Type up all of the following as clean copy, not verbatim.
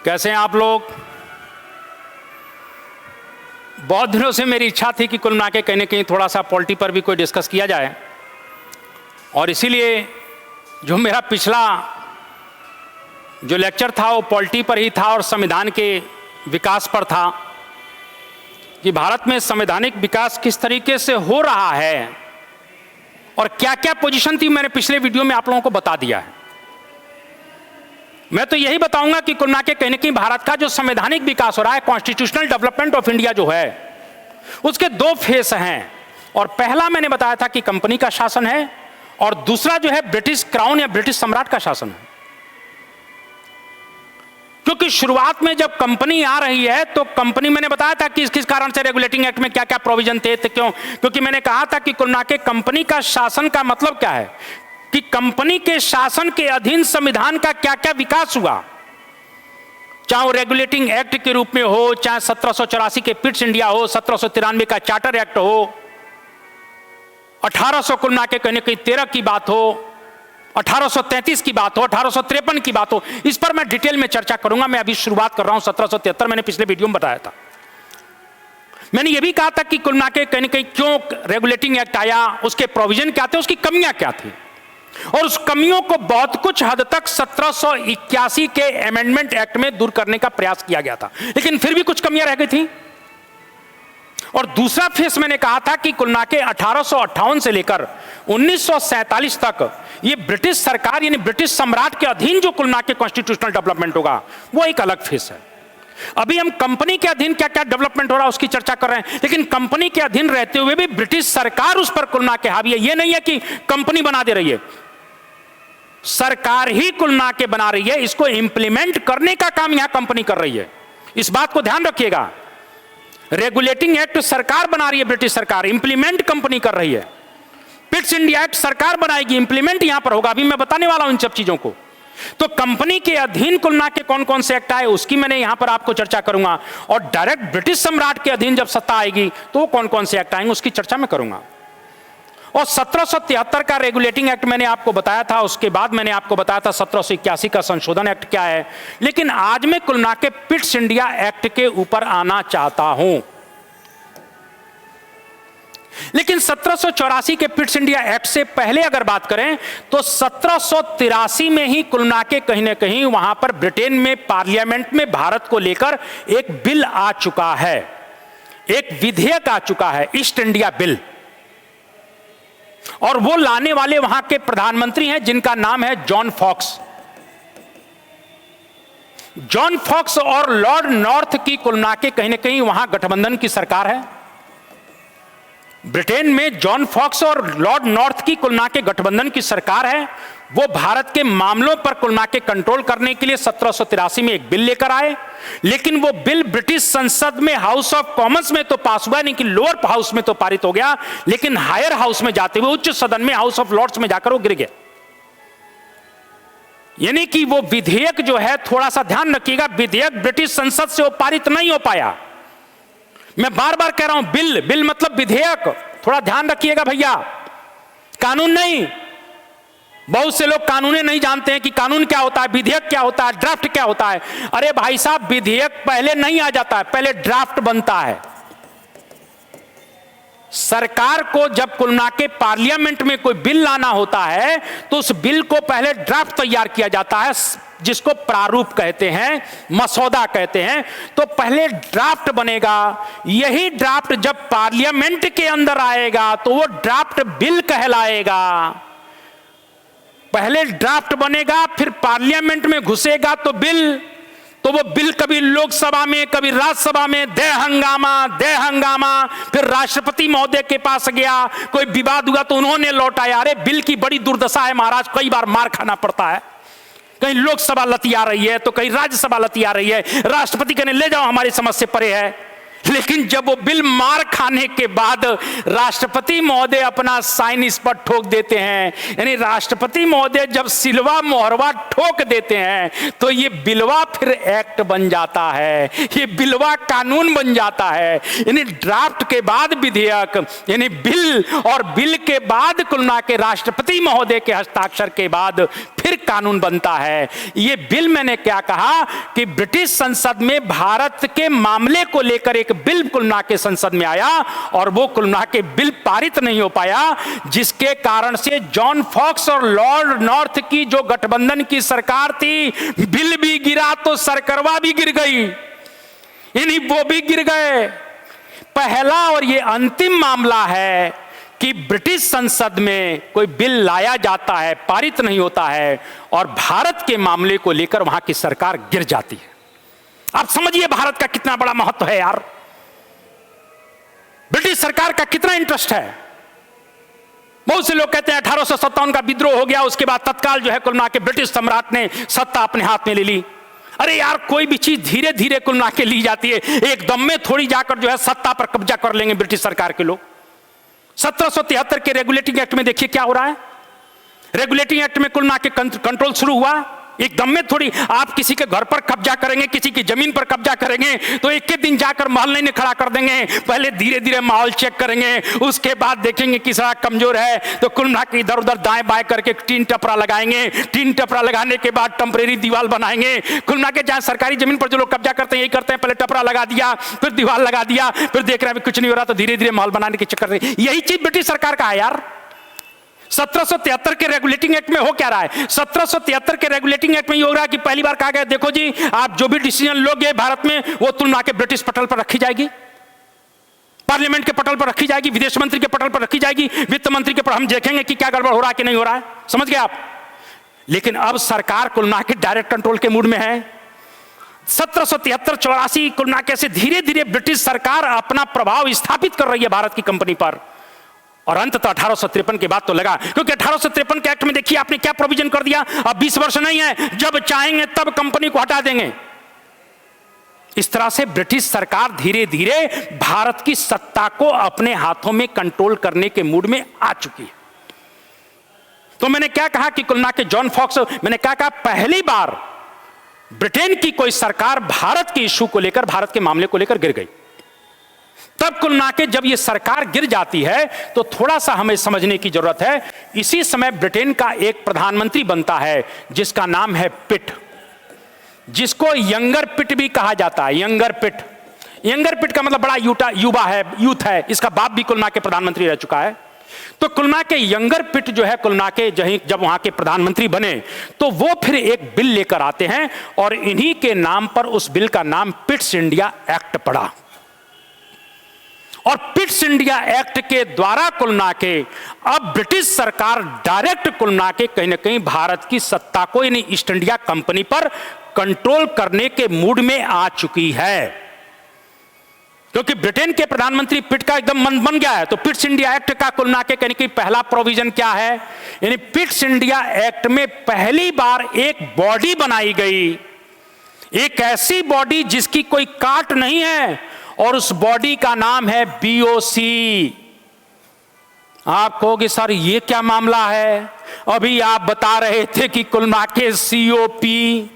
कैसे हैं आप लोग? बहुत दिनों से मेरी इच्छा थी कि कुल मिला के कहीं ना कहीं थोड़ा सा पॉलिटी पर भी कोई डिस्कस किया जाए, और इसीलिए जो मेरा पिछला जो लेक्चर था वो पॉलिटी पर ही था और संविधान के विकास पर था कि भारत में संवैधानिक विकास किस तरीके से हो रहा है और क्या क्या पोजीशन थी। मैंने पिछले वीडियो में आप लोगों को बता दिया है। मैं तो यही बताऊंगा कि कुल मिला के कहीं ना कहीं भारत का जो संवैधानिक विकास हो रहा है, कॉन्स्टिट्यूशनल डेवलपमेंट ऑफ इंडिया जो है, उसके दो फेस हैं। और पहला मैंने बताया था कि कंपनी का शासन है, और दूसरा जो है ब्रिटिश क्राउन या ब्रिटिश सम्राट का शासन है। क्योंकि शुरुआत में जब कंपनी आ रही है तो कंपनी, मैंने बताया था कि किस कारण से रेगुलेटिंग एक्ट में क्या क्या प्रोविजन थे, तो क्योंकि मैंने कहा था कि कुल मिला के कंपनी का शासन का मतलब क्या है कि कंपनी के शासन के अधीन संविधान का क्या क्या विकास हुआ, चाहे वो रेगुलेटिंग एक्ट के रूप में हो, चाहे 1784 के पिट्स इंडिया हो, 1793 का चार्टर एक्ट हो, 1800 कुल मिला के कहीं 13 की बात हो, 1833 की बात हो, 1853 की बात हो। इस पर मैं डिटेल में चर्चा करूंगा। मैं अभी शुरुआत कर रहा हूं 1773। मैंने पिछले वीडियो में बताया था। मैंने यह भी कहा था कि कुल मिला के कहीं क्यों रेगुलेटिंग एक्ट आया, उसके प्रोविजन क्या थे, उसकी कमियां क्या थी, और उस कमियों को बहुत कुछ हद तक 1781 के अमेंडमेंट एक्ट में दूर करने का प्रयास किया गया था, लेकिन फिर भी कुछ कमियां रह गई थी। और दूसरा फेस मैंने कहा था कि कुल मिला के 1858 से लेकर 1947 तक ये ब्रिटिश सरकार यानी ब्रिटिश सम्राट के अधीन जो कुल मिला के कॉन्स्टिट्यूशनल डेवलपमेंट होगा वो एक अलग फेस है। अभी हम कंपनी के अधीन क्या क्या डेवलपमेंट हो रहा है उसकी चर्चा कर रहे हैं, लेकिन कंपनी के अधीन रहते हुए भी ब्रिटिश सरकार उस पर कुल मिला के हावी है। यह नहीं है कि कंपनी बना दे रही है, सरकार ही कुल मिला के बना रही है। इसको इंप्लीमेंट करने का काम यहां कंपनी कर रही है। इस बात को ध्यान रखिएगा। रेगुलेटिंग एक्ट सरकार बना रही है, ब्रिटिश सरकार, इंप्लीमेंट कंपनी कर रही है। पिट्स इंडिया एक्ट सरकार बनाएगी, इंप्लीमेंट यहां पर होगा। अभी मैं बताने वाला हूं इन सब चीजों को। तो कंपनी के अधीन कुल मिला के कौन कौन से एक्ट आए उसकी मैंने यहां पर आपको चर्चा करूंगा, और डायरेक्ट ब्रिटिश सम्राट के अधीन जब सत्ता आएगी तो कौन कौन से एक्ट आएंगे उसकी चर्चा मैं करूंगा। और 1773 का रेगुलेटिंग एक्ट मैंने आपको बताया था, उसके बाद मैंने आपको बताया था 1781 का संशोधन एक्ट क्या है। लेकिन आज मैं कुल मिला के पिट्स इंडिया एक्ट के ऊपर आना चाहता हूं। लेकिन 1784 के पिट्स इंडिया एक्ट से पहले अगर बात करें तो 1783 में ही कुल मिला के कहीं ना कहीं वहां पर ब्रिटेन में पार्लियामेंट में भारत को लेकर एक बिल आ चुका है, एक विधेयक आ चुका है, ईस्ट इंडिया बिल। और वो लाने वाले वहां के प्रधानमंत्री हैं जिनका नाम है जॉन फॉक्स। जॉन फॉक्स और लॉर्ड नॉर्थ की कुल मिला के कहीं ना कहीं वहां गठबंधन की सरकार है। ब्रिटेन में जॉन फॉक्स और लॉर्ड नॉर्थ की कुल मिला के गठबंधन की सरकार है। वो भारत के मामलों पर कुल मिला के कंट्रोल करने के लिए 1783 में एक बिल लेकर आए, लेकिन वो बिल ब्रिटिश संसद में हाउस ऑफ कॉमन्स में तो पास हुआ नहीं कि लोअर हाउस में तो पारित हो गया, लेकिन हायर हाउस में जाते हुए उच्च सदन में हाउस ऑफ लॉर्ड्स में जाकर वो गिर गया। यानी कि वो विधेयक जो है, थोड़ा सा ध्यान रखिएगा, विधेयक ब्रिटिश संसद से वो पारित नहीं हो पाया। मैं बार बार कह रहा हूं बिल, बिल मतलब विधेयक, थोड़ा ध्यान रखिएगा भैया, कानून नहीं। बहुत से लोग कानून नहीं जानते हैं कि कानून क्या होता है, विधेयक क्या होता है, ड्राफ्ट क्या होता है। अरे भाई साहब, विधेयक पहले नहीं आ जाता है, पहले ड्राफ्ट बनता है। सरकार को जब कुल मिला के पार्लियामेंट में कोई बिल लाना होता है तो उस बिल को पहले ड्राफ्ट तैयार किया जाता है, जिसको प्रारूप कहते हैं, मसौदा कहते हैं। तो पहले ड्राफ्ट बनेगा, यही ड्राफ्ट जब पार्लियामेंट के अंदर आएगा तो वो ड्राफ्ट बिल कहलाएगा। पहले ड्राफ्ट बनेगा, फिर पार्लियामेंट में घुसेगा तो बिल, तो वो बिल कभी लोकसभा में, कभी राज्यसभा में दे हंगामा, फिर राष्ट्रपति महोदय के पास गया, कोई विवाद हुआ तो उन्होंने लौटाया। अरे बिल की बड़ी दुर्दशा है महाराज, कई बार मार खाना पड़ता है। कहीं लोकसभा लतिया रही है तो कहीं राज्यसभा लतिया रही है, राष्ट्रपति कहने ले जाओ हमारी समझ से परे है। लेकिन जब वो बिल मार खाने के बाद राष्ट्रपति महोदय अपना साइन इस पर ठोक देते हैं, यानी राष्ट्रपति महोदय जब सिलवा मोहरवा ठोक देते हैं तो ये बिलवा फिर एक्ट बन जाता है, ये बिलवा कानून बन जाता है। यानी ड्राफ्ट के बाद विधेयक, यानी बिल, और बिल के बाद कुल मिला के राष्ट्रपति महोदय के हस्ताक्षर के बाद फिर फिर कानून बनता है। ये बिल, मैंने क्या कहा कि ब्रिटिश संसद में भारत के मामले को लेकर एक बिल कुल मिला के संसद में आया और वो कुल मिला के बिल पारित नहीं हो पाया, जिसके कारण से जॉन फॉक्स और लॉर्ड नॉर्थ की जो गठबंधन की सरकार थी, बिल भी गिरा तो सरकरवा भी गिर गई, यानी वो भी गिर गए। पहला और ये अंतिम मामला है कि ब्रिटिश संसद में कोई बिल लाया जाता है, पारित नहीं होता है और भारत के मामले को लेकर वहां की सरकार गिर जाती है। आप समझिए भारत का कितना बड़ा महत्व है यार, ब्रिटिश सरकार का कितना इंटरेस्ट है। बहुत से लोग कहते हैं 1857 का विद्रोह हो गया, उसके बाद तत्काल जो है कुल मिला के ब्रिटिश सम्राट ने सत्ता अपने हाथ में ले ली। अरे यार, कोई भी चीज धीरे धीरे कुल मिला के ली जाती है, एकदम में थोड़ी जाकर जो है सत्ता पर कब्जा कर लेंगे ब्रिटिश सरकार के लोग। 1773 के रेगुलेटिंग एक्ट में देखिए क्या हो रहा है। रेगुलेटिंग एक्ट में कुल मिला के कंट्रोल शुरू हुआ, एकदम में थोड़ी आप किसी के घर पर कब्जा करेंगे, किसी की जमीन पर कब्जा करेंगे तो एक के दिन जाकर महल नहीं खड़ा कर देंगे, पहले धीरे धीरे माहौल चेक करेंगे, उसके बाद देखेंगे कि सड़क कमजोर है तो कुल मिला के इधर उधर दाएं बाएं करके टीन टपरा लगाएंगे, टीन टपरा लगाने के बाद टेम्परेरी दीवार बनाएंगे। कुल मिला के जहां सरकारी जमीन पर जो लोग कब्जा करते हैं यही करते हैं, पहले टपरा लगा दिया, फिर दीवार लगा दिया, फिर देख रहे हैं कुछ नहीं हो रहा तो धीरे धीरे माहौल बनाने के चक्कर में। यही चीज ब्रिटिश सरकार का है यार। 1773 के रेगुलेटिंग एक्ट में हो क्या रहा है? 1773 के रेगुलेटिंग एक्ट में ये हो रहा है कि पहली बार कहा गया, देखो जी आप जो भी डिसीजन लोगे भारत में वो तुलना के ब्रिटिश पटल पर रखी जाएगी, पार्लियामेंट के पटल पर रखी जाएगी, विदेश मंत्री के पटल पर रखी जाएगी, वित्त मंत्री के पर हम देखेंगे कि क्या गड़बड़ हो रहा है कि नहीं हो रहा है। समझ गए आप? लेकिन अब सरकार कुल मिला के डायरेक्ट कंट्रोल के मूड में है। 1773-84 कुल मिला के से धीरे धीरे ब्रिटिश सरकार अपना प्रभाव स्थापित कर रही है भारत की कंपनी पर, और अंततः 1853 के बाद तो लगा, क्योंकि 1853 के एक्ट में देखिए आपने क्या प्रोविजन कर दिया, अब 20 वर्ष नहीं है, जब चाहेंगे तब कंपनी को हटा देंगे। इस तरह से ब्रिटिश सरकार धीरे धीरे भारत की सत्ता को अपने हाथों में कंट्रोल करने के मूड में आ चुकी है। तो मैंने क्या कहा कि कुल मिला के जॉन फॉक्स, मैंने क्या कहा, पहली बार ब्रिटेन की कोई सरकार भारत के इशू को लेकर, भारत के मामले को लेकर गिर गई। तब कुल मिला के जब यह सरकार गिर जाती है तो थोड़ा सा हमें समझने की जरूरत है। इसी समय ब्रिटेन का एक प्रधानमंत्री बनता है जिसका नाम है पिट, जिसको यंगर पिट भी कहा जाता है। यंगर पिट, यंगर पिट का मतलब बड़ा युवा है, यूथ है। इसका बाप भी कुल मिला के प्रधानमंत्री रह चुका है। तो कुल मिला के यंगर पिट जो है कुल मिला के जब वहां के प्रधानमंत्री बने तो वो फिर एक बिल लेकर आते हैं और इन्हीं के नाम पर उस बिल का नाम पिट्स इंडिया एक्ट पड़ा। और पिट्स इंडिया एक्ट के द्वारा कुल मिला के अब ब्रिटिश सरकार डायरेक्ट कुल मिला के कहीं ना कहीं भारत की सत्ता को, यानी ईस्ट इंडिया कंपनी पर कंट्रोल करने के मूड में आ चुकी है। क्योंकि ब्रिटेन के प्रधानमंत्री पिट का एकदम मन बन गया है। तो पिट्स इंडिया एक्ट का कुल मिला के कहीं ना कहीं पहला प्रोविजन क्या है, यानी पिट्स इंडिया एक्ट में पहली बार एक बॉडी बनाई गई, एक ऐसी बॉडी जिसकी कोई काट नहीं है, और उस बॉडी का नाम है बीओसी। आप कहोगे सर ये क्या मामला है, अभी आप बता रहे थे कि कुल मिला के सीओपी,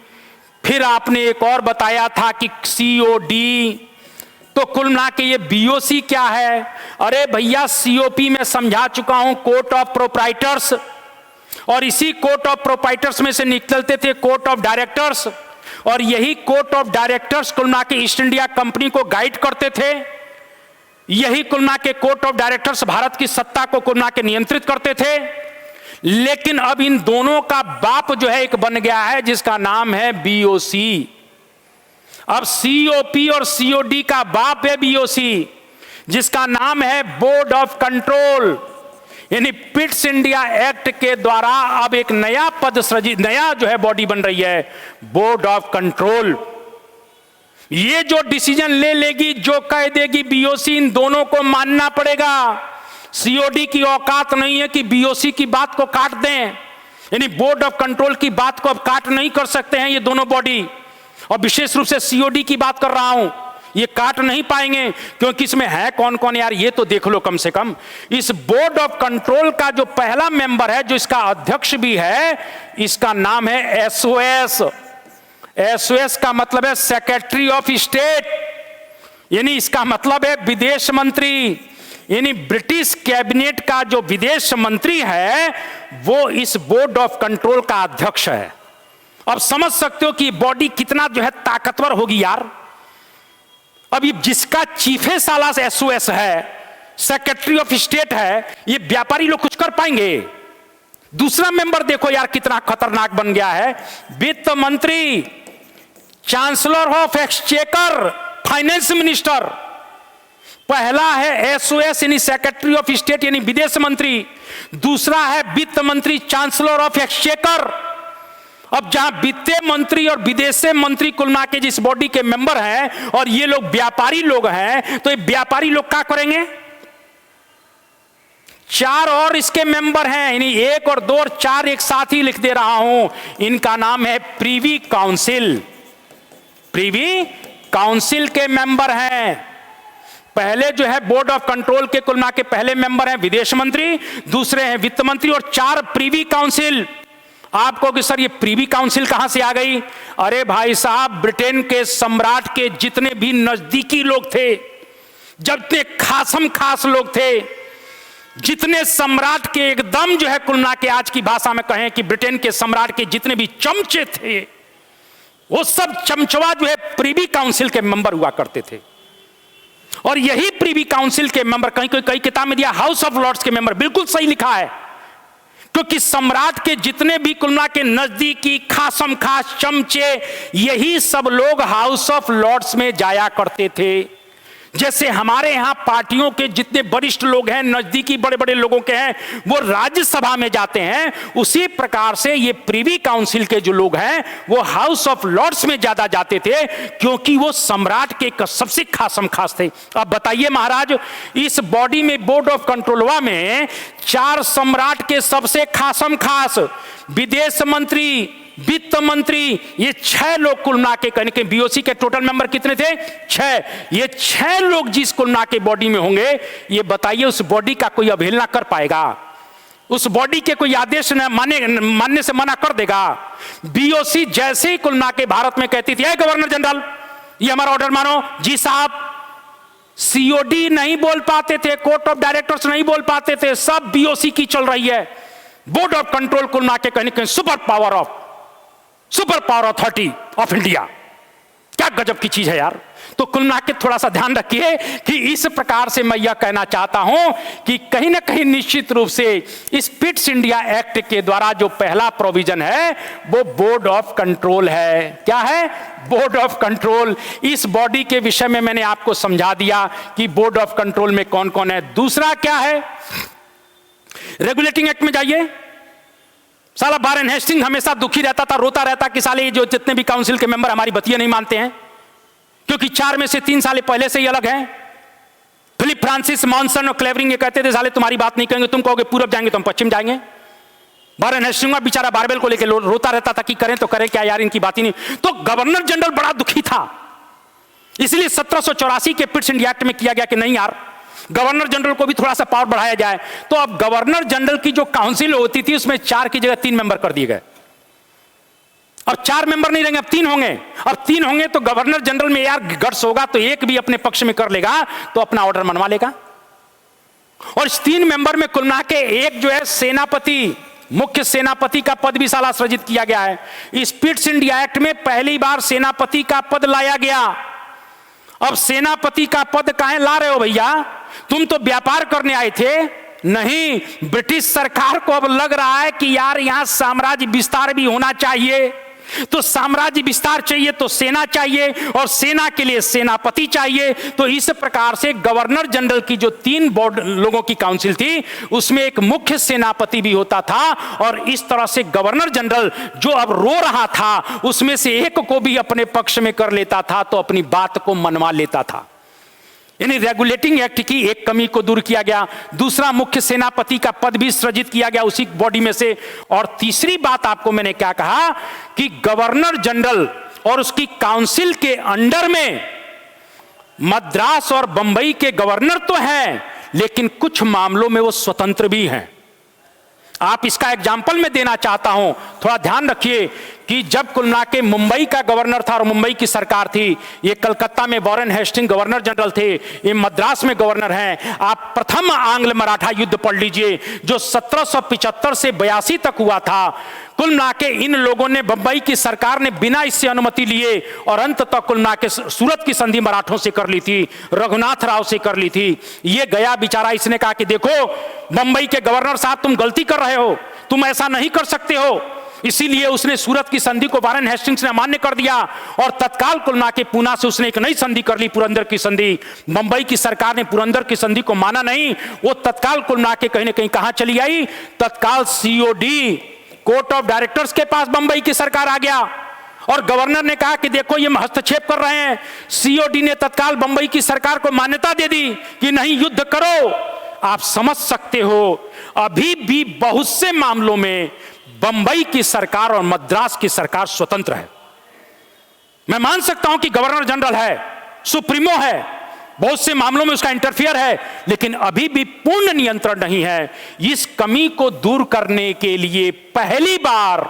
फिर आपने एक और बताया था कि सीओडी, तो कुल मिला के ये बीओसी क्या है? अरे भैया, सीओपी में समझा चुका हूं, कोर्ट ऑफ प्रोप्राइटर्स, और इसी कोर्ट ऑफ प्रोप्राइटर्स में से निकलते थे कोर्ट ऑफ डायरेक्टर्स, और यही कोर्ट ऑफ डायरेक्टर्स कुल मिला के ईस्ट इंडिया कंपनी को गाइड करते थे। यही कुल मिला के कोर्ट ऑफ डायरेक्टर्स भारत की सत्ता को कुल मिला के नियंत्रित करते थे। लेकिन अब इन दोनों का बाप जो है एक बन गया है जिसका नाम है बीओसी। अब सीओपी और सीओडी का बाप है बीओसी, जिसका नाम है बोर्ड ऑफ कंट्रोल। यानी पिट्स इंडिया एक्ट के द्वारा अब एक नया पद सृजित, नया जो है बॉडी बन रही है, बोर्ड ऑफ कंट्रोल। ये जो डिसीजन ले लेगी, जो कह देगी बीओसी, इन दोनों को मानना पड़ेगा। सीओडी की औकात नहीं है कि बीओसी की बात को काट दें, यानी बोर्ड ऑफ कंट्रोल की बात को अब काट नहीं कर सकते हैं ये दोनों बॉडी। और विशेष रूप से सीओडी की बात कर रहा हूं, ये काट नहीं पाएंगे, क्योंकि इसमें है कौन कौन यार, ये तो देख लो कम से कम। इस बोर्ड ऑफ कंट्रोल का जो पहला मेंबर है, जो इसका अध्यक्ष भी है, इसका नाम है एसओएस। एसओएस का मतलब है सेक्रेटरी ऑफ स्टेट, यानी इसका मतलब है विदेश मंत्री। यानी ब्रिटिश कैबिनेट का जो विदेश मंत्री है वो इस बोर्ड ऑफ कंट्रोल का अध्यक्ष है। अब समझ सकते हो कि बॉडी कितना जो है ताकतवर होगी यार। अब ये जिसका चीफे सालास एसओएस है, सेक्रेटरी ऑफ स्टेट है, ये व्यापारी लोग कुछ कर पाएंगे? दूसरा मेंबर देखो यार कितना खतरनाक बन गया है, वित्त मंत्री, chancellor of exchequer, finance minister. पहला है एसओएस यानी सेक्रेटरी ऑफ स्टेट यानी विदेश मंत्री, दूसरा है वित्त मंत्री, चांसलर ऑफ एक्सचेकर। अब जहां वित्त मंत्री और विदेश मंत्री कुल मिला के जिस बॉडी के मेंबर हैं और ये लोग व्यापारी लोग हैं, तो ये व्यापारी लोग क्या करेंगे? 4 और इसके मेंबर हैं, यानी 1 और 2 और 4 एक साथ ही लिख दे रहा हूं। इनका नाम है प्रीवी काउंसिल। प्रीवी काउंसिल के मेंबर हैं। पहले जो है बोर्ड ऑफ कंट्रोल के कुल मिला के पहले मेंबर हैं विदेश मंत्री, दूसरे हैं वित्त मंत्री और 4 प्रीवी काउंसिल। आप कहोगे सर ये प्रीवी काउंसिल कहां से आ गई? अरे भाई साहब, ब्रिटेन के सम्राट के जितने भी नजदीकी लोग थे, जितने खासम खास लोग थे, जितने सम्राट के एकदम जो है कुल मिला के आज की भाषा में कहें कि ब्रिटेन के सम्राट के जितने भी चमचे थे, वो सब चमचवा जो है प्रीवी काउंसिल के मेंबर हुआ करते थे। और यही प्रीवी काउंसिल के मेंबर, कई किताब में दिया हाउस ऑफ लॉर्ड्स के मेंबर, बिल्कुल सही लिखा है, क्योंकि सम्राट के जितने भी कुल मिला के नजदीकी खासम खास चमचे, यही सब लोग हाउस ऑफ लॉर्ड्स में जाया करते थे। जैसे हमारे यहां पार्टियों के जितने वरिष्ठ लोग हैं, नजदीकी बड़े बड़े लोगों के हैं, वो राज्यसभा में जाते हैं, उसी प्रकार से ये प्रीवी काउंसिल के जो लोग हैं वो हाउस ऑफ लॉर्ड्स में ज्यादा जाते थे, क्योंकि वो सम्राट के सबसे खासम खास थे। अब बताइए महाराज, इस बॉडी में बोर्ड ऑफ कंट्रोलवा में 4 सम्राट के सबसे खासम खास, विदेश मंत्री, वित्त मंत्री, ये 6 लोग कुल मिला के कहने के बीओसी के टोटल मेंबर कितने थे? 6। ये 6 लोग जिस कुल मिला के बॉडी में होंगे, ये बताइए उस बॉडी का कोई अवहेलना कर पाएगा? उस बॉडी के कोई आदेश मानने से मना कर देगा? बीओसी जैसे ही कुल मिला के भारत में कहती थी, गवर्नर जनरल ये हमारा ऑर्डर मानो, जी साहब, सीओडी नहीं बोल पाते थे, कोर्ट ऑफ डायरेक्टर्स नहीं बोल पाते थे, सब बीओसी की चल रही है। बोर्ड ऑफ कंट्रोल कुल मिला के कहने के super power authority of India, क्या गजब की चीज है यार। तो कुल मिला के थोड़ा सा ध्यान रखिए कि इस प्रकार से मैं यह कहना चाहता हूं कि कहीं ना कहीं निश्चित रूप से इस पिट्स इंडिया एक्ट के द्वारा जो पहला प्रोविजन है वो बोर्ड ऑफ कंट्रोल है। क्या है? Board of control. इस बॉडी के विषय में मैंने आपको समझा दिया कि बोर्ड ऑफ कंट्रोल में कौन कौन है। दूसरा क्या है? रेगुलेटिंग एक्ट में जाइए। साला वारेन हेस्टिंग हमेशा दुखी रहता था, रोता रहता कि साले ये जो जितने भी काउंसिल के मेंबर हमारी बतिया नहीं मानते हैं, क्योंकि 4 में से 3 साल पहले से ही अलग हैं। फिलिप फ्रांसिस, मॉनसन और क्लेवरिंग ये कहते थे साले तुम्हारी बात नहीं कहेंगे, तुम कहोगे पूरब जाएंगे तो हम पश्चिम जाएंगे। वारेन हेस्टिंग बेचारा बारबेल को लेकर रोता रहता था कि करें तो करें क्या यार, इनकी बात ही नहीं। तो गवर्नर जनरल बड़ा दुखी था, इसलिए 1784 के पिट्स इंडिया एक्ट में किया गया कि नहीं यार, गवर्नर जनरल को भी थोड़ा सा पावर बढ़ाया जाए। तो अब गवर्नर जनरल की जो काउंसिल होती थी उसमें 4 की जगह 3 मेंबर कर दिए गए। और 4 मेंबर नहीं रहेंगे, अब 3 होंगे। अब 3 होंगे तो गवर्नर जनरल में यार गट्स होगा तो एक भी अपने पक्ष में कर लेगा तो अपना ऑर्डर मनवा लेगा। और इस 3 मेंबर में कुल मिला के एक जो है सेनापति, मुख्य सेनापति का पद भी साला सृजित किया गया है। इस पिट्स इंडिया एक्ट में पहली बार सेनापति का पद लाया गया। अब सेनापति का पद काहे ला रहे हो भैया? तुम तो व्यापार करने आए थे। नहीं, ब्रिटिश सरकार को अब लग रहा है कि यार यहां साम्राज्य विस्तार भी होना चाहिए, तो साम्राज्य विस्तार चाहिए तो सेना चाहिए, और सेना के लिए सेनापति चाहिए। तो इस प्रकार से गवर्नर जनरल की जो 3 बोर्ड लोगों की काउंसिल थी उसमें एक मुख्य सेनापति भी होता था, और इस तरह से गवर्नर जनरल जो अब रो रहा था उसमें से एक को भी अपने पक्ष में कर लेता था, तो अपनी बात को मनवा लेता था। यानी रेगुलेटिंग एक्ट की एक कमी को दूर किया गया। दूसरा, मुख्य सेनापति का पद भी सृजित किया गया उसी बॉडी में से। और तीसरी बात आपको मैंने क्या कहा कि गवर्नर जनरल और उसकी काउंसिल के अंडर में मद्रास और बंबई के गवर्नर तो हैं, लेकिन कुछ मामलों में वो स्वतंत्र भी हैं। आप इसका एग्जाम्पल मैं देना चाहता हूं, थोड़ा ध्यान रखिए कि जब कुल मिला के मुंबई का गवर्नर था और मुंबई की सरकार थी, ये कलकत्ता में वॉरेन हेस्टिंग गवर्नर जनरल थे, ये मद्रास में गवर्नर हैं। आप प्रथम आंग्ल मराठा युद्ध पढ़ लीजिए जो 1775 से 82 तक हुआ था। कुल मिला के इन लोगों ने, बंबई की सरकार ने बिना इससे अनुमति लिए और अंत तक कुल मिला के सूरत की संधि मराठों से कर ली थी, रघुनाथ राव से कर ली थी। ये गया बेचारा, इसने कहा कि देखो बंबई के गवर्नर साहब तुम गलती कर रहे हो, तुम ऐसा नहीं कर सकते हो। इसीलिए उसने सूरत की संधि को वॉरेन हेस्टिंग्स ने अमान्य कर दिया और तत्काल कुल मिला के पूना से उसने एक नई संधि कर ली, पुरंदर की संधि। बंबई की सरकार ने पुरंदर की संधि को माना नहीं, वो तत्काल कुल मिला के कहीं ना कहीं कहां चली आई, तत्काल सीओडी कोर्ट ऑफ डायरेक्टर्स के पास बंबई की सरकार आ गया और गवर्नर ने कहा कि देखो ये हस्तक्षेप कर रहे हैं। सीओडी ने तत्काल बंबई की सरकार को मान्यता दे दी कि नहीं युद्ध करो। आप समझ सकते हो अभी भी बहुत से मामलों में बंबई की सरकार और मद्रास की सरकार स्वतंत्र है। मैं मान सकता हूं कि गवर्नर जनरल है, सुप्रीमो है, बहुत से मामलों में उसका इंटरफियर है, लेकिन अभी भी पूर्ण नियंत्रण नहीं है। इस कमी को दूर करने के लिए पहली बार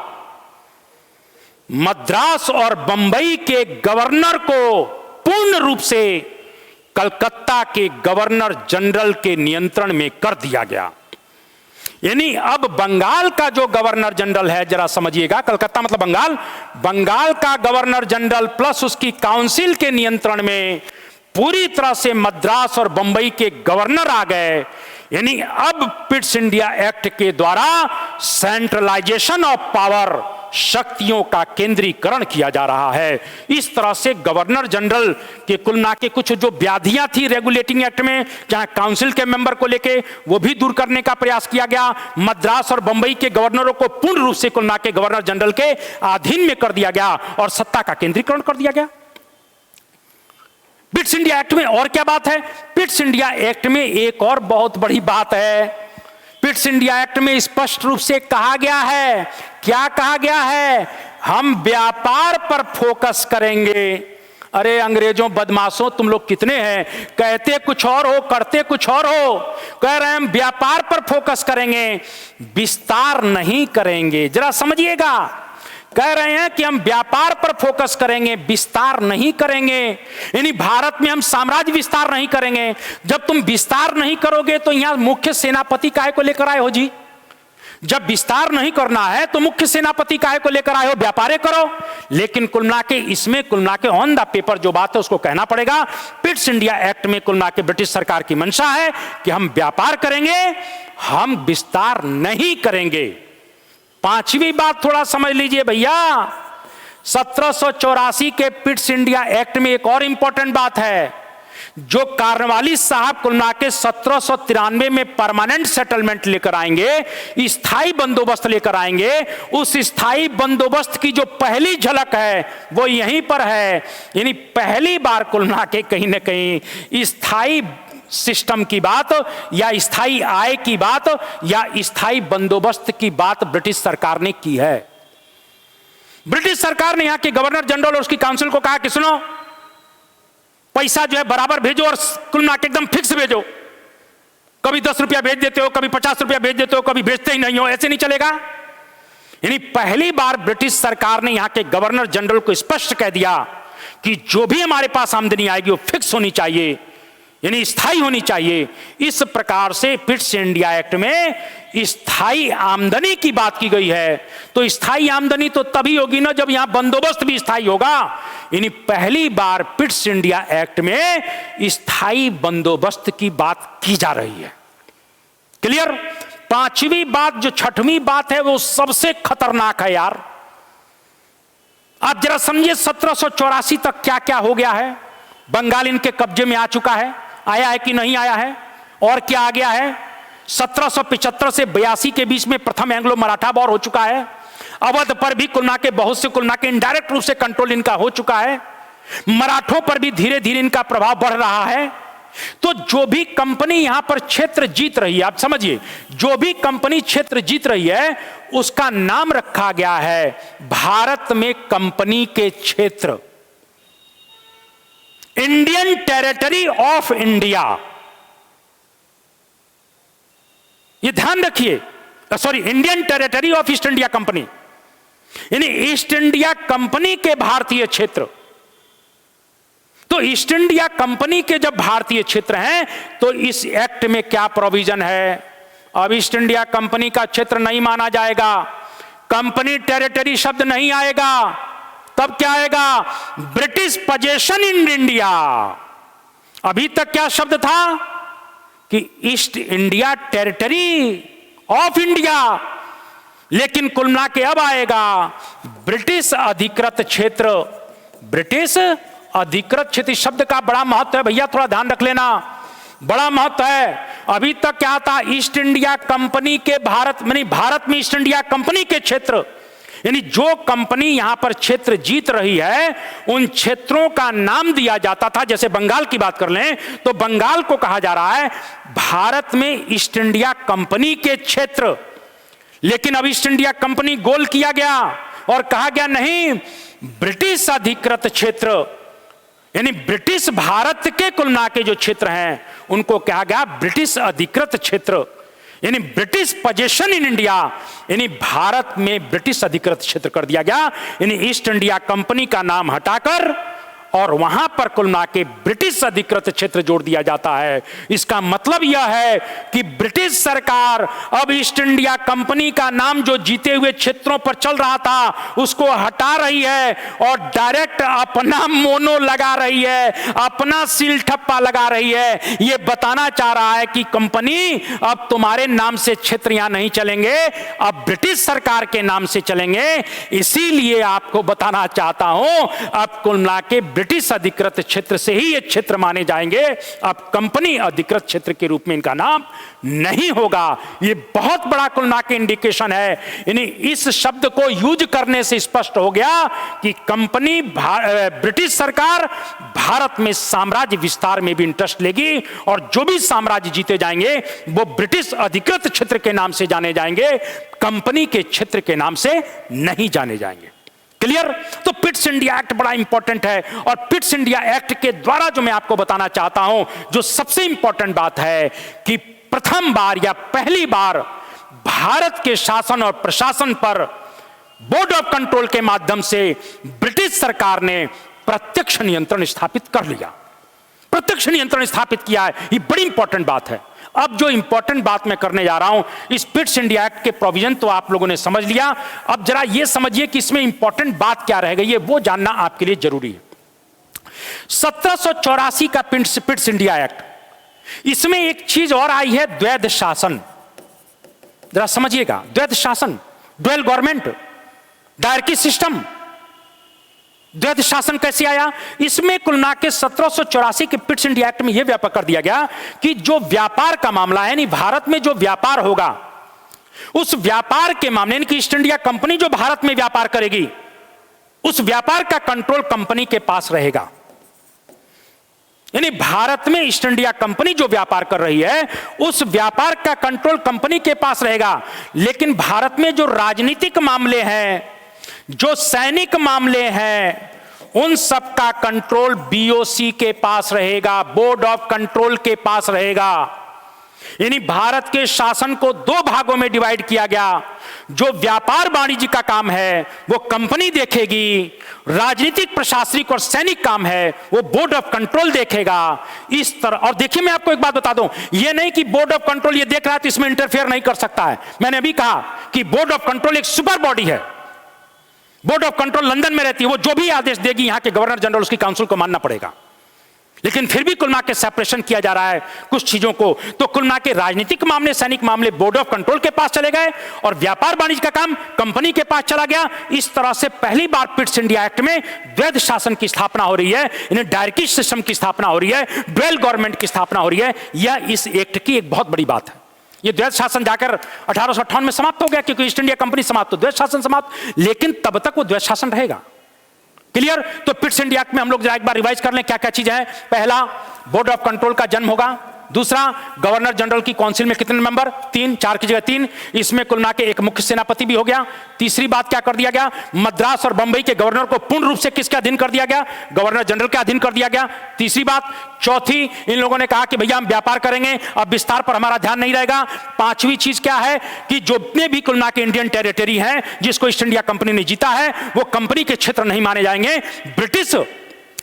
मद्रास और बंबई के गवर्नर को पूर्ण रूप से कलकत्ता के गवर्नर जनरल के नियंत्रण में कर दिया गया। यानी अब बंगाल का जो गवर्नर जनरल है, जरा समझिएगा, कलकत्ता मतलब बंगाल, बंगाल का गवर्नर जनरल प्लस उसकी काउंसिल के नियंत्रण में पूरी तरह से मद्रास और बंबई के गवर्नर आ गए। यानी अब पिट्स इंडिया एक्ट के द्वारा सेंट्रलाइजेशन ऑफ पावर, शक्तियों का केंद्रीकरण किया जा रहा है। इस तरह से गवर्नर जनरल के कुल ना के कुछ जो व्याधियां थी रेगुलेटिंग एक्ट में, जहां काउंसिल के मेंबर को लेके, वो भी दूर करने का प्रयास किया गया। मद्रास और बंबई के गवर्नरों को पूर्ण रूप से कुल ना के गवर्नर जनरल के अधीन में कर दिया गया और सत्ता का केंद्रीकरण कर दिया गया। पिट्स इंडिया एक्ट में और क्या बात है? पिट्स इंडिया एक्ट में एक और बहुत बड़ी बात है। पिट्स इंडिया एक्ट में स्पष्ट रूप से कहा गया है, क्या कहा गया है? हम व्यापार पर फोकस करेंगे। अरे अंग्रेजों, बदमाशों, तुम लोग कितने हैं, कहते कुछ और हो, करते कुछ और हो। कह रहे हैं हम व्यापार पर फोकस करेंगे, विस्तार नहीं करेंगे। जरा समझिएगा, कह रहे हैं कि हम व्यापार पर फोकस करेंगे, विस्तार नहीं करेंगे। यानी भारत में हम साम्राज्य विस्तार नहीं करेंगे। जब तुम विस्तार नहीं करोगे तो यहां मुख्य सेनापति काहे को लेकर आए हो जी? जब विस्तार नहीं करना है तो मुख्य सेनापति काहे को लेकर आए हो? व्यापारे करो। लेकिन कुल मिला के इसमें कुल मिला के ऑन द पेपर जो बात है उसको कहना पड़ेगा। पिट्स इंडिया एक्ट में कुल मिला के ब्रिटिश सरकार की मंशा है कि हम व्यापार करेंगे, हम विस्तार नहीं करेंगे। पांचवी बात थोड़ा समझ लीजिए भैया, 1784 के पिट्स इंडिया एक्ट में एक और इंपॉर्टेंट बात है। जो कार्नवालिस साहब कुल मिला के 1793 में परमानेंट सेटलमेंट लेकर आएंगे, स्थायी बंदोबस्त लेकर आएंगे, उस स्थायी बंदोबस्त की जो पहली झलक है वो यहीं पर है। यानी पहली बार कुल मिला के कहीं ना कहीं स्थायी सिस्टम की बात या स्थायी आय की बात या स्थायी बंदोबस्त की बात ब्रिटिश सरकार ने की है। ब्रिटिश सरकार ने यहां के गवर्नर जनरल और उसकी काउंसिल को कहा कि सुनो, पैसा जो है बराबर भेजो और कुल मिला के एकदम फिक्स भेजो। कभी 10 रुपया भेज देते हो, कभी 50 रुपया भेज देते हो, कभी भेजते ही नहीं हो, ऐसे नहीं चलेगा। यानी पहली बार ब्रिटिश सरकार ने यहां के गवर्नर जनरल को स्पष्ट कह दिया कि जो भी हमारे पास आमदनी आएगी वो फिक्स होनी चाहिए, यानी स्थायी होनी चाहिए। इस प्रकार से पिट्स इंडिया एक्ट में स्थायी आमदनी की बात की गई है। तो स्थायी आमदनी तो तभी होगी ना जब यहां बंदोबस्त भी स्थायी होगा। यानी पहली बार पिट्स इंडिया एक्ट में स्थायी बंदोबस्त की बात की जा रही है। क्लियर? पांचवी बात, जो छठवीं बात है, वो सबसे खतरनाक है यार। आप जरा समझिए 1784 तक क्या क्या हो गया है। बंगाल इनके कब्जे में आ चुका है, आया है कि नहीं आया है, और क्या आ गया है। 1775 से 82 के बीच में प्रथम एंग्लो मराठा वॉर हो चुका है। अवध पर भी कुल मिला के बहुत से कुल मिला के इनडायरेक्ट रूप से कंट्रोल इनका हो चुका है। मराठों पर भी धीरे धीरे इनका प्रभाव बढ़ रहा है। तो जो भी कंपनी यहां पर क्षेत्र जीत रही है, आप समझिए, जो भी कंपनी क्षेत्र जीत रही है उसका नाम रखा गया है भारत में कंपनी के क्षेत्र, इंडियन टेरिटरी ऑफ इंडिया। ये ध्यान रखिए, sorry, Indian territory of east India company. यानी ईस्ट इंडिया कंपनी के भारतीय क्षेत्र। तो ईस्ट इंडिया कंपनी के जब भारतीय क्षेत्र हैं तो इस एक्ट में क्या प्रोविजन है? अब ईस्ट इंडिया कंपनी का क्षेत्र नहीं माना जाएगा, कंपनी टेरिटरी शब्द नहीं आएगा, तब क्या आएगा? British possession in India. अभी तक क्या शब्द था कि east India territory of India, लेकिन कुल मिला के अब आएगा ब्रिटिश अधिकृत क्षेत्र। ब्रिटिश अधिकृत क्षेत्र शब्द का बड़ा महत्व है भैया, थोड़ा ध्यान रख लेना, बड़ा महत्व है। अभी तक क्या था? ईस्ट इंडिया कंपनी के भारत में ईस्ट इंडिया कंपनी के क्षेत्र, यानी जो कंपनी यहां पर क्षेत्र जीत रही है उन क्षेत्रों का नाम दिया जाता था। जैसे बंगाल की बात कर लें तो बंगाल को कहा जा रहा है भारत में ईस्ट इंडिया कंपनी के क्षेत्र, लेकिन अब ईस्ट इंडिया कंपनी गोल किया गया और कहा गया नहीं, ब्रिटिश अधिकृत क्षेत्र, यानी ब्रिटिश भारत के कुल मिला के जो क्षेत्र हैं उनको कहा गया ब्रिटिश अधिकृत क्षेत्र, यानी ब्रिटिश पोजेशन इन इंडिया, यानी भारत में ब्रिटिश अधिकृत क्षेत्र कर दिया गया। यानी ईस्ट इंडिया कंपनी का नाम हटाकर और वहां पर कुल मिला के ब्रिटिश अधिकृत क्षेत्र जोड़ दिया जाता है। इसका मतलब यह है कि ब्रिटिश सरकार अब ईस्ट इंडिया कंपनी का नाम जो जीते हुए क्षेत्रों पर चल रहा था उसको हटा रही है और डायरेक्ट अपना मोनो लगा रही है, अपना सील ठप्पा लगा रही है। यह बताना चाह रहा है कि कंपनी अब तुम्हारे नाम से क्षेत्र यहां नहीं चलेंगे, अब ब्रिटिश सरकार के नाम से चलेंगे। इसीलिए आपको बताना चाहता हूं अब कुल मिला के ब्रिटिश अधिकृत क्षेत्र से ही ये क्षेत्र माने जाएंगे, अब कंपनी अधिकृत क्षेत्र के रूप में इनका नाम नहीं होगा। ये बहुत बड़ा कुल मिला के इंडिकेशन है। यानी इस शब्द को यूज करने से स्पष्ट हो गया कि कंपनी ब्रिटिश सरकार भारत में साम्राज्य विस्तार में भी इंटरेस्ट लेगी और जो भी साम्राज्य जीते जाएंगे वो ब्रिटिश अधिकृत क्षेत्र के नाम से जाने जाएंगे, कंपनी के क्षेत्र के नाम से नहीं जाने जाएंगे। क्लियर? तो पिट्स इंडिया एक्ट बड़ा इंपॉर्टेंट है और पिट्स इंडिया एक्ट के द्वारा जो मैं आपको बताना चाहता हूं, जो सबसे इंपॉर्टेंट बात है कि प्रथम बार या पहली बार भारत के शासन और प्रशासन पर बोर्ड ऑफ कंट्रोल के माध्यम से ब्रिटिश सरकार ने प्रत्यक्ष नियंत्रण स्थापित कर लिया, प्रत्यक्ष नियंत्रण स्थापित किया है। ये बड़ी इंपॉर्टेंट बात है। अब जो इंपॉर्टेंट बात मैं करने जा रहा हूं, इस पिट्स इंडिया एक्ट के प्रोविजन तो आप लोगों ने समझ लिया, अब जरा यह समझिए कि इसमें इंपॉर्टेंट बात क्या रह गई है, वो जानना आपके लिए जरूरी है। 1784 का पिट्स इंडिया एक्ट, इसमें एक चीज और आई है, द्वैध शासन। जरा समझिएगा, द्वैध शासन, ड्वेल गवर्नमेंट, डायरकी सिस्टम, द्वैध शासन कैसे आया? इसमें कुल मिला के 1784 के पिट्स इंडिया एक्ट में यह व्यापक कर दिया गया कि जो व्यापार का मामला है, यानी भारत में जो व्यापार होगा उस व्यापार के मामले, यानी कि ईस्ट इंडिया कंपनी जो भारत में व्यापार करेगी उस व्यापार का कंट्रोल कंपनी के पास रहेगा। यानी भारत में ईस्ट इंडिया कंपनी जो व्यापार कर रही है उस व्यापार का कंट्रोल कंपनी के पास रहेगा, लेकिन भारत में जो राजनीतिक मामले हैं, जो सैनिक मामले हैं, उन सब का कंट्रोल बीओसी के पास रहेगा, बोर्ड ऑफ कंट्रोल के पास रहेगा। यानी भारत के शासन को दो भागों में डिवाइड किया गया। जो व्यापार वाणिज्य का काम है वो कंपनी देखेगी, राजनीतिक, प्रशासनिक और सैनिक काम है वो बोर्ड ऑफ कंट्रोल देखेगा। इस तरह, और देखिए मैं आपको एक बात बता दूं, ये नहीं कि बोर्ड ऑफ कंट्रोल ये देख रहा है तो इसमें इंटरफेयर नहीं कर सकता है। मैंने अभी कहा कि बोर्ड ऑफ कंट्रोल एक सुपर बॉडी है, बोर्ड ऑफ कंट्रोल लंदन में रहती है, वो जो भी आदेश देगी यहां के गवर्नर जनरल उसकी काउंसिल को मानना पड़ेगा। लेकिन फिर भी कुल मिला के सेपरेशन किया जा रहा है कुछ चीजों को। तो कुल मिला के राजनीतिक मामले, सैनिक मामले बोर्ड ऑफ कंट्रोल के पास चले गए और व्यापार वाणिज्य का काम कंपनी के पास चला गया। इस तरह से पहली बार पिट्स इंडिया एक्ट में द्वैध शासन की स्थापना हो रही है, यानी डायरकी सिस्टम की स्थापना हो रही है, ड्वेल गवर्नमेंट की स्थापना हो रही है। यह इस एक्ट की एक बहुत बड़ी बात है। ये द्वैध शासन जाकर 1858 में समाप्त हो गया क्योंकि ईस्ट इंडिया कंपनी समाप्त, तो द्वैध शासन समाप्त, लेकिन तब तक वो द्वैध शासन रहेगा। क्लियर? तो पिट्स इंडिया एक्ट में हम लोग एक बार रिवाइज कर लें क्या क्या चीजें हैं। पहला, बोर्ड ऑफ कंट्रोल का जन्म होगा, दूसरा, गवर्नर जनरल की काउंसिल में कितने मेंबर? 3, 4 की जगह 3। इसमें कुल मिला के एक मुख्य सेनापति भी हो गया। तीसरी बात क्या कर दिया गया? मद्रास और बंबई के गवर्नर को पूर्ण रूप से किसके अधीन कर दिया गया? गवर्नर जनरल के अधीन कर दिया गया। तीसरी बात। चौथी, इन लोगों ने कहा कि भैया हम व्यापार करेंगे, अब विस्तार पर हमारा ध्यान नहीं रहेगा। पांचवी चीज क्या है कि जितने भी कुल मिला के इंडियन टेरिटरी है जिसको ईस्ट इंडिया कंपनी ने जीता है, वो कंपनी के क्षेत्र नहीं माने जाएंगे, ब्रिटिश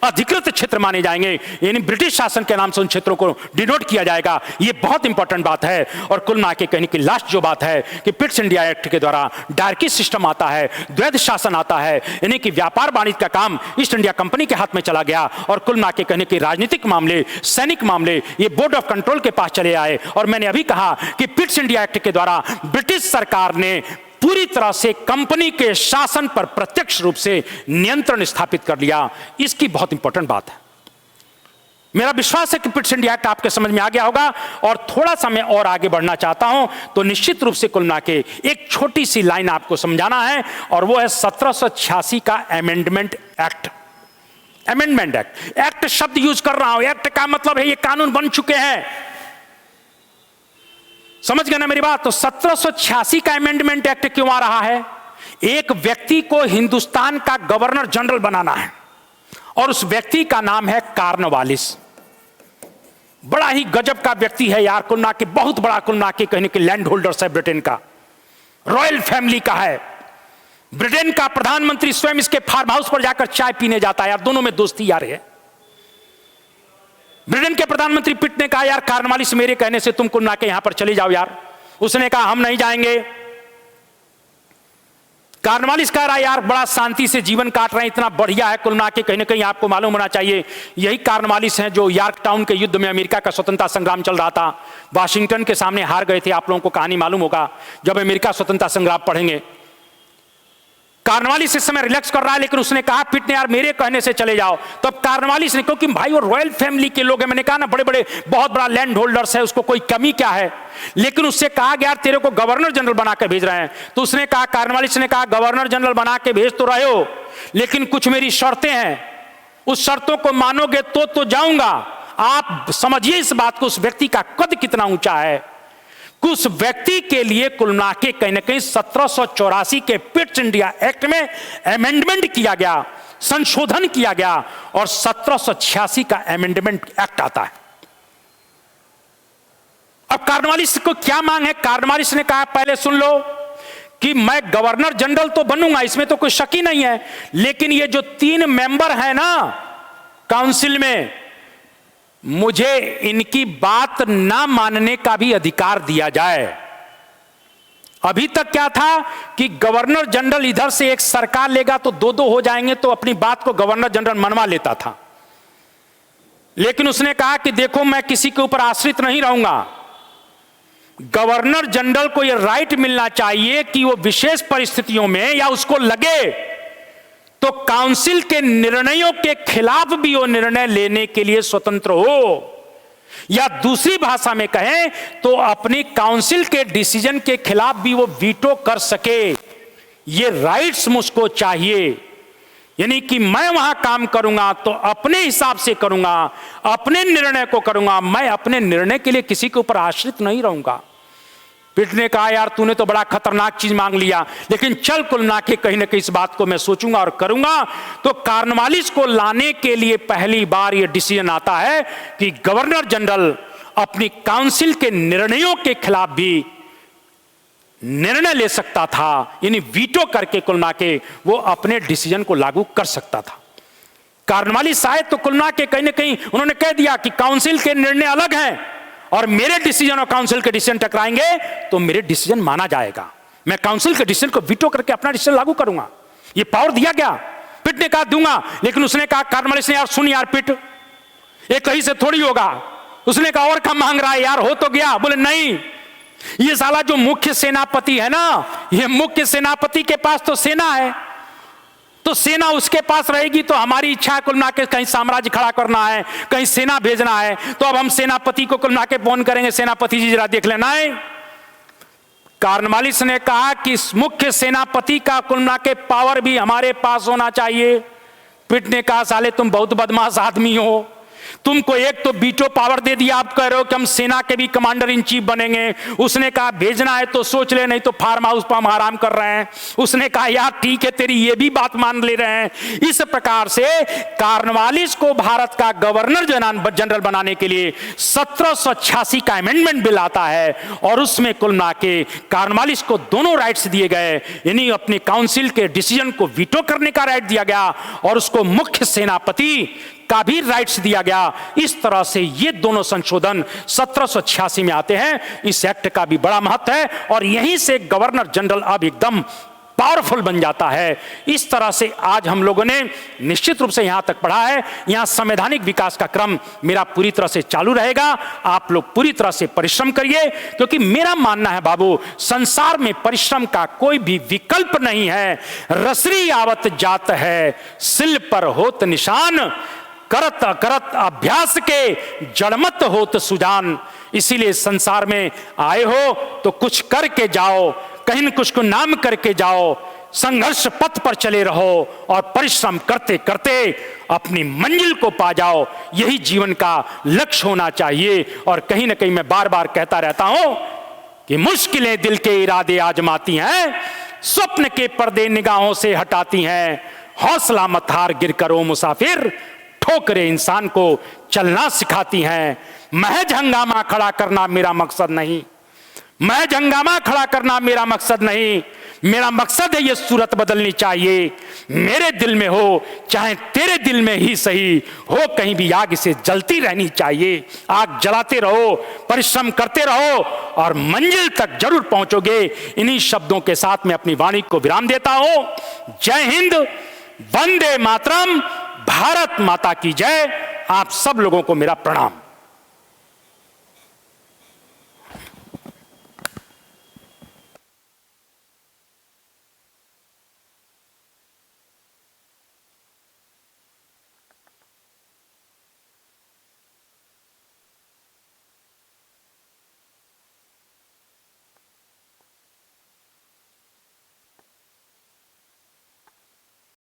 अधिकृत क्षेत्र माने जाएंगे, यानी ब्रिटिश शासन के नाम से उन क्षेत्रों को डिनोट किया जाएगा। यह बहुत इंपॉर्टेंट बात है। और कुल मिला के कहने की लास्ट जो बात है कि पिट्स इंडिया एक्ट के द्वारा डायरकी सिस्टम आता है, द्वैध शासन आता है, यानी कि व्यापार वाणिज्य का काम ईस्ट इंडिया कंपनी के हाथ में चला गया। और कुल मिला के कहने की राजनीतिक मामले, सैनिक मामले, ये बोर्ड ऑफ कंट्रोल के पास चले आए। और मैंने अभी कहा कि पिट्स इंडिया एक्ट के द्वारा ब्रिटिश सरकार ने पूरी तरह से कंपनी के शासन पर प्रत्यक्ष रूप से नियंत्रण स्थापित कर लिया। इसकी बहुत इंपॉर्टेंट बात है। मेरा विश्वास है कि पिट्स इंडिया एक्ट आपके समझ में आ गया होगा। और थोड़ा सा मैं और आगे बढ़ना चाहता हूं, तो निश्चित रूप से कुल मिला के एक छोटी सी लाइन आपको समझाना है, और वो है 1786 का amendment act. Amendment act, act शब्द यूज कर रहा हूं, एक्ट का मतलब है ये कानून बन चुके हैं। समझ गए ना मेरी बात? तो 1786 का अमेंडमेंट एक्ट क्यों आ रहा है? एक व्यक्ति को हिंदुस्तान का गवर्नर जनरल बनाना है, और उस व्यक्ति का नाम है कॉर्नवालिस। बड़ा ही गजब का व्यक्ति है यार, कुल मिला के बहुत बड़ा कुल मिला के कहने के लैंड होल्डर्स है, ब्रिटेन का रॉयल फैमिली का है। ब्रिटेन का प्रधानमंत्री स्वयं इसके फार्म हाउस पर जाकर चाय पीने जाता है यार, दोनों में दोस्ती यार है। ब्रिटेन के प्रधानमंत्री पिट ने कहा यार कॉर्नवालिस मेरे कहने से तुम कुल मिला के यहां पर चले जाओ यार। उसने कहा हम नहीं जाएंगे। कॉर्नवालिस कह रहा है यार बड़ा शांति से जीवन काट रहे हैं, इतना बढ़िया है कुल मिला के कहीं ना कहीं आपको मालूम होना चाहिए। यही कॉर्नवालिस हैं जो यॉर्क टाउन के युद्ध में अमेरिका का स्वतंत्रता संग्राम चल रहा था, वाशिंगटन के सामने हार गए थे। आप लोगों को कहानी मालूम होगा जब अमेरिका स्वतंत्रता संग्राम पढ़ेंगे। कॉर्नवालिस इस समय रिलैक्स कर रहा है, लेकिन उसने कहा पिट ने यार मेरे कहने से चले जाओ। तब कॉर्नवालिस ने, क्योंकि भाई वो रॉयल फैमिली के लोग हैं, मैंने कहा ना बड़े बड़े बहुत बड़ा लैंड होल्डर्स है, उसको कोई कमी क्या है। लेकिन उससे कहा गया तेरे को गवर्नर जनरल बना के भेज रहे हैं। तो उसने कहा, कॉर्नवालिस ने कहा गवर्नर जनरल बना के भेज तो रहे हो, लेकिन कुछ मेरी शर्तें हैं, उस शर्तों को मानोगे तो जाऊंगा। आप समझिए इस बात को, उस व्यक्ति का कद कितना ऊंचा है। उस व्यक्ति के लिए कुल मिला के कहीं ना कहीं 1784 के पिट्स इंडिया एक्ट में अमेंडमेंट किया गया, संशोधन किया गया, और 1786 का अमेंडमेंट एक्ट आता है। अब कॉर्नवालिस को क्या मांग है? कॉर्नवालिस ने कहा पहले सुन लो कि मैं गवर्नर जनरल तो बनूंगा, इसमें तो कोई शक ही नहीं है, लेकिन ये जो 3 मेंबर है ना काउंसिल में, मुझे इनकी बात ना मानने का भी अधिकार दिया जाए। अभी तक क्या था कि गवर्नर जनरल इधर से एक सरकार लेगा तो 2-2 हो जाएंगे, तो अपनी बात को गवर्नर जनरल मनवा लेता था। लेकिन उसने कहा कि देखो मैं किसी के ऊपर आश्रित नहीं रहूंगा, गवर्नर जनरल को यह राइट मिलना चाहिए कि वो विशेष परिस्थितियों में या उसको लगे तो काउंसिल के निर्णयों के खिलाफ भी वो निर्णय लेने के लिए स्वतंत्र हो, या दूसरी भाषा में कहें तो अपनी काउंसिल के डिसीजन के खिलाफ भी वो वीटो कर सके। ये राइट्स मुझको चाहिए, यानी कि मैं वहां काम करूंगा तो अपने हिसाब से करूंगा, अपने निर्णय को करूंगा, मैं अपने निर्णय के लिए किसी के ऊपर आश्रित नहीं रहूंगा। पिट ने कहा यार तूने तो बड़ा खतरनाक चीज मांग लिया, लेकिन चल कुल मिला के कहीं ना कहीं इस बात को मैं सोचूंगा और करूंगा। तो कॉर्नवालिस को लाने के लिए पहली बार यह डिसीजन आता है कि गवर्नर जनरल अपनी काउंसिल के निर्णयों के खिलाफ भी निर्णय ले सकता था, यानी वीटो करके कुल मिला के वो अपने डिसीजन को लागू कर सकता था। कॉर्नवालिस आए तो कुल मिला के कहीं ना कहीं उन्होंने कह दिया कि काउंसिल के निर्णय अलग हैं और मेरे डिसीजन और काउंसिल के डिसीजन टकराएंगे तो मेरे डिसीजन माना जाएगा, मैं काउंसिल के डिसीजन को वीटो करके अपना डिसीजन लागू करूंगा। ये पावर दिया गया। पिट ने कहा दूंगा, लेकिन उसने कहा कॉर्नवालिस ने यार सुन यार पिट, एक कहीं से थोड़ी होगा। उसने कहा और कम मांग रहा है यार, हो तो गया। बोले नहीं, ये साला जो मुख्य सेनापति है ना, ये मुख्य सेनापति के पास तो सेना है, तो सेना उसके पास रहेगी तो हमारी इच्छा कुल मिला के कहीं साम्राज्य खड़ा करना है, कहीं सेना भेजना है, तो अब हम सेनापति को कुल मिला के फोन करेंगे, सेनापति जी जरा देख लेना है। कॉर्नवालिस ने कहा कि मुख्य सेनापति का कुल मिला के पावर भी हमारे पास होना चाहिए। पिट ने कहा साले तुम बहुत बदमाश आदमी हो, तुमको एक तो वीटो पावर दे दिया, आप कह रहे हो कि हम सेना के भी कमांडर इन चीफ बनेंगे। उसने कहा भेजना है तो सोच ले, नहीं तो फार्म हाउस पर हम आराम कर रहे हैं। उसने कहा यार ठीक है, तेरी ये भी बात मान ले रहे हैं। इस प्रकार से कॉर्नवालिस को भारत का गवर्नर जनरल बनाने के लिए 1786 का अमेंडमेंट बिल आता है और उसमें कुल मिला के कॉर्नवालिस को दोनों राइट्स दिए गए, यानी अपने काउंसिल के डिसीजन को वीटो करने का राइट दिया गया और उसको मुख्य सेनापति का भी राइट्स दिया गया। इस तरह से ये दोनों संशोधन 1786 में आते हैं। इस एक्ट का भी बड़ा महत्व है और यहीं से गवर्नर जनरल अब एकदम पावरफुल बन जाता है। इस तरह से आज हम लोगों ने निश्चित रूप से यहां तक पढ़ा है। यहां संवैधानिक विकास का क्रम मेरा पूरी तरह से चालू रहेगा। आप लोग पूरी तरह से परिश्रम करिए, क्योंकि मेरा मानना है बाबू, संसार में परिश्रम का कोई भी विकल्प नहीं है। रसरी आवत जात है, सिल पर होत निशान, करत करत अभ्यास के जड़मत होत सुजान। इसीलिए संसार में आए हो तो कुछ करके जाओ, कहीं न कुछ को नाम करके जाओ, संघर्ष पथ पर चले रहो और परिश्रम करते करते अपनी मंजिल को पा जाओ। यही जीवन का लक्ष्य होना चाहिए। और कहीं ना कहीं मैं बार बार कहता रहता हूं कि मुश्किलें दिल के इरादे आजमाती हैं, स्वप्न के पर्दे निगाहों से हटाती हैं। हौसला मत हार, गिर करो मुसाफिर, ठोकरें इंसान को चलना सिखाती हैं। महज हंगामा खड़ा करना मेरा मकसद नहीं, महज हंगामा खड़ा करना मेरा मकसद नहीं। मेरा मकसद है ये सूरत बदलनी चाहिए। मेरे दिल में हो चाहे तेरे दिल में ही सही हो, कहीं भी आग इसे जलती रहनी चाहिए। आग जलाते रहो, परिश्रम करते रहो और मंजिल तक जरूर पहुंचोगे। इन्हीं शब्दों के साथ मैं अपनी वाणी को विराम देता हूं। जय हिंद, वंदे मातरम, भारत माता की जय। आप सब लोगों को मेरा प्रणाम।